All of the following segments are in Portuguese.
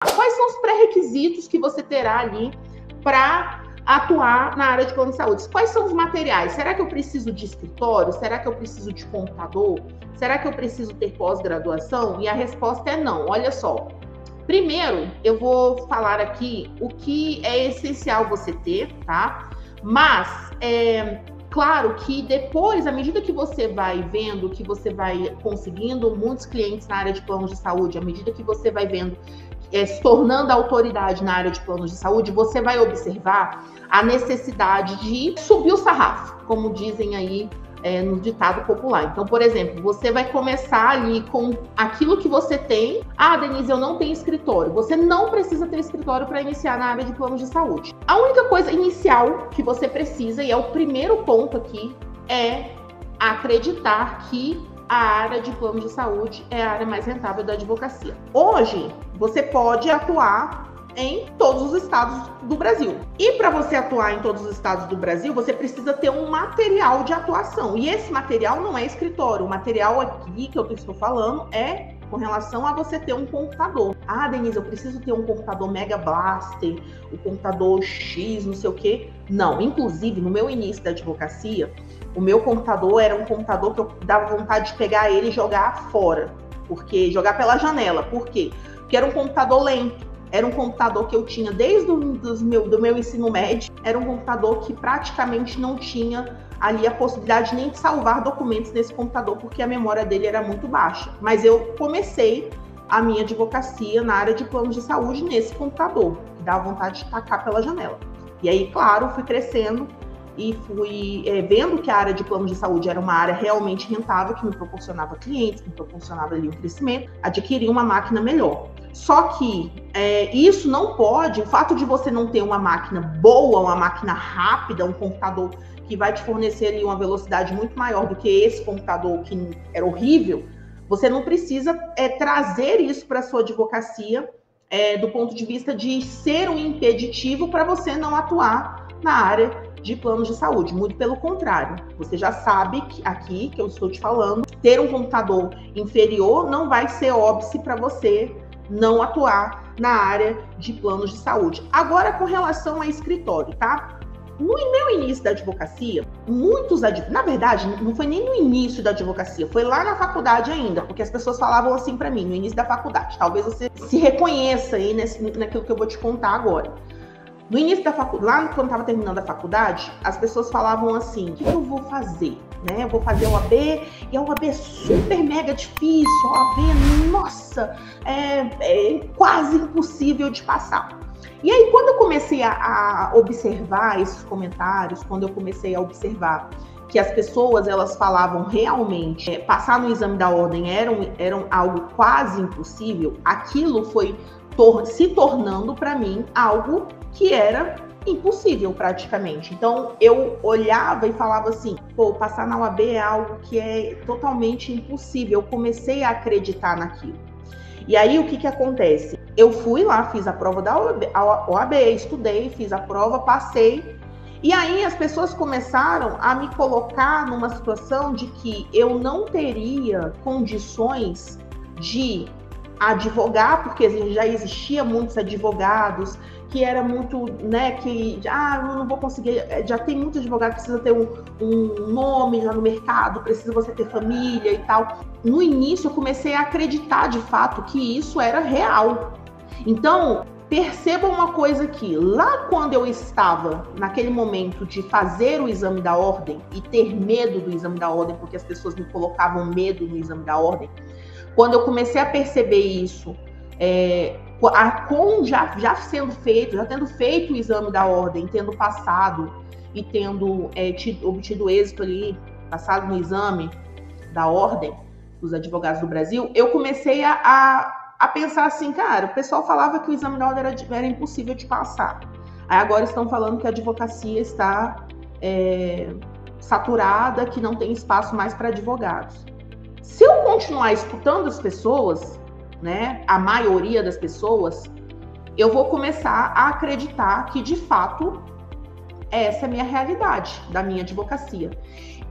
Quais são os pré-requisitos que você terá ali para atuar na área de plano de saúde? Quais são os materiais? Será que eu preciso de escritório? Será que eu preciso de computador? Será que eu preciso ter pós-graduação? E a resposta é não. Olha só. Primeiro, eu vou falar aqui o que é essencial você ter, tá? Mas, claro que depois, à medida que você vai vendo, que você vai conseguindo muitos clientes na área de planos de saúde, à medida que você vai vendo, se tornando autoridade na área de planos de saúde, você vai observar a necessidade de subir o sarrafo, como dizem aí no ditado popular. Então, por exemplo, você vai começar ali com aquilo que você tem. Ah, Denise, eu não tenho escritório. Você não precisa ter escritório para iniciar na área de planos de saúde. A única coisa inicial que você precisa, e é o primeiro ponto aqui, é acreditar que a área de plano de saúde é a área mais rentável da advocacia. Hoje, você pode atuar em todos os estados do Brasil. E para você atuar em todos os estados do Brasil, você precisa ter um material de atuação. E esse material não é escritório. O material aqui que eu estou falando é com relação a você ter um computador. Ah, Denise, eu preciso ter um computador Mega Blaster, o computador X, não sei o quê. Não, inclusive, no meu início da advocacia, o meu computador era um computador que eu dava vontade de pegar ele e jogar fora. Jogar pela janela. Por quê? Porque era um computador lento. Era um computador que eu tinha desde do meu ensino médio. Era um computador que praticamente não tinha ali a possibilidade nem de salvar documentos nesse computador, porque a memória dele era muito baixa. Mas eu comecei a minha advocacia na área de planos de saúde nesse computador, que dava vontade de tacar pela janela. E aí, claro, fui crescendo e fui vendo que a área de planos de saúde era uma área realmente rentável, que me proporcionava clientes, que me proporcionava ali um crescimento, adquirir uma máquina melhor. Só que isso não pode, o fato de você não ter uma máquina boa, uma máquina rápida, um computador que vai te fornecer ali uma velocidade muito maior do que esse computador que era horrível, você não precisa trazer isso para a sua advocacia do ponto de vista de ser um impeditivo para você não atuar na área de planos de saúde. Muito pelo contrário, você já sabe que aqui que eu estou te falando, ter um computador inferior não vai ser óbice para você não atuar na área de planos de saúde. Agora, com relação a escritório, tá? No meu início da advocacia, na verdade, não foi nem no início da advocacia, foi lá na faculdade ainda, porque as pessoas falavam assim para mim, no início da faculdade. Talvez você se reconheça aí naquilo que eu vou te contar agora. No início da faculdade, lá quando eu estava terminando a faculdade, as pessoas falavam assim, o que eu vou fazer? Eu vou fazer a OAB, e a OAB é super mega difícil, a OAB, nossa, é quase impossível de passar. E aí, quando eu comecei a observar esses comentários, quando eu comecei a observar que as pessoas, elas falavam realmente, passar no exame da ordem era algo quase impossível, aquilo foi se tornando para mim algo que era impossível praticamente. Então eu olhava e falava assim, passar na OAB é algo que é totalmente impossível. Eu comecei a acreditar naquilo. E aí o que acontece? Eu fui lá, fiz a prova da OAB, estudei, fiz a prova, passei. E aí as pessoas começaram a me colocar numa situação de que eu não teria condições de advogar, porque já existia muitos advogados, que era muito, eu não vou conseguir, já tem muito advogado, precisa ter um nome já no mercado, precisa você ter família e tal. No início eu comecei a acreditar de fato que isso era real. Então, perceba uma coisa aqui, lá quando eu estava naquele momento de fazer o exame da ordem e ter medo do exame da ordem, porque as pessoas me colocavam medo no exame da ordem, quando eu comecei a perceber isso, já sendo feito, já tendo feito o exame da ordem, tendo passado e tendo obtido êxito ali, passado no exame da ordem dos advogados do Brasil, eu comecei a pensar assim, cara, o pessoal falava que o exame da ordem era impossível de passar. Aí agora estão falando que a advocacia está saturada, que não tem espaço mais para advogados. Se eu continuar escutando as pessoas, a maioria das pessoas, eu vou começar a acreditar que, de fato, essa é a minha realidade da minha advocacia.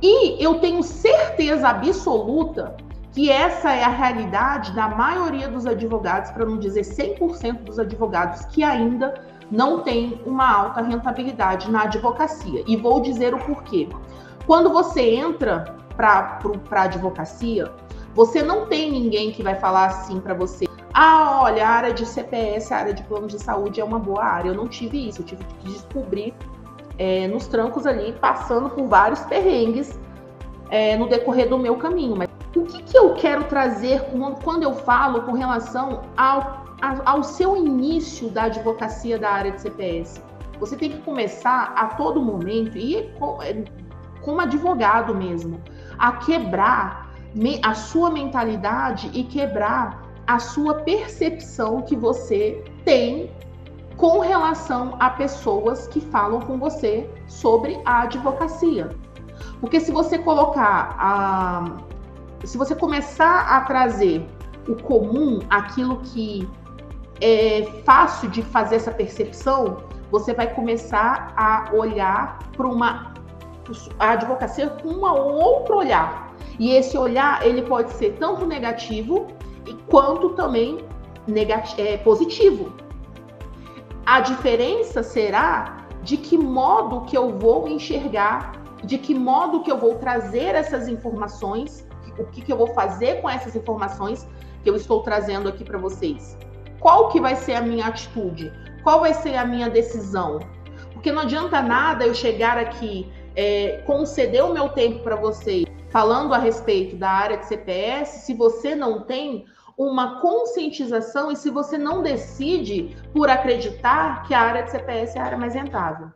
E eu tenho certeza absoluta E essa é a realidade da maioria dos advogados, para não dizer 100% dos advogados que ainda não têm uma alta rentabilidade na advocacia. E vou dizer o porquê. Quando você entra para a advocacia, você não tem ninguém que vai falar assim para você: ah, olha, a área de CPS, a área de plano de saúde é uma boa área. Eu não tive isso, eu tive que descobrir nos trancos ali, passando por vários perrengues no decorrer do meu caminho. Mas o que eu quero trazer quando eu falo com relação ao seu início da advocacia da área de CPS? Você tem que começar a todo momento, e como advogado mesmo, a quebrar a sua mentalidade e quebrar a sua percepção que você tem com relação a pessoas que falam com você sobre a advocacia. Porque se você começar a trazer o comum, aquilo que é fácil de fazer essa percepção, você vai começar a olhar para a advocacia com um outro olhar. E esse olhar, ele pode ser tanto negativo quanto também positivo. A diferença será de que modo que eu vou enxergar, de que modo que eu vou trazer essas informações, o que eu vou fazer com essas informações que eu estou trazendo aqui para vocês. Qual que vai ser a minha atitude? Qual vai ser a minha decisão? Porque não adianta nada eu chegar aqui, conceder o meu tempo para vocês, falando a respeito da área de CPS, se você não tem uma conscientização e se você não decide por acreditar que a área de CPS é a área mais rentável.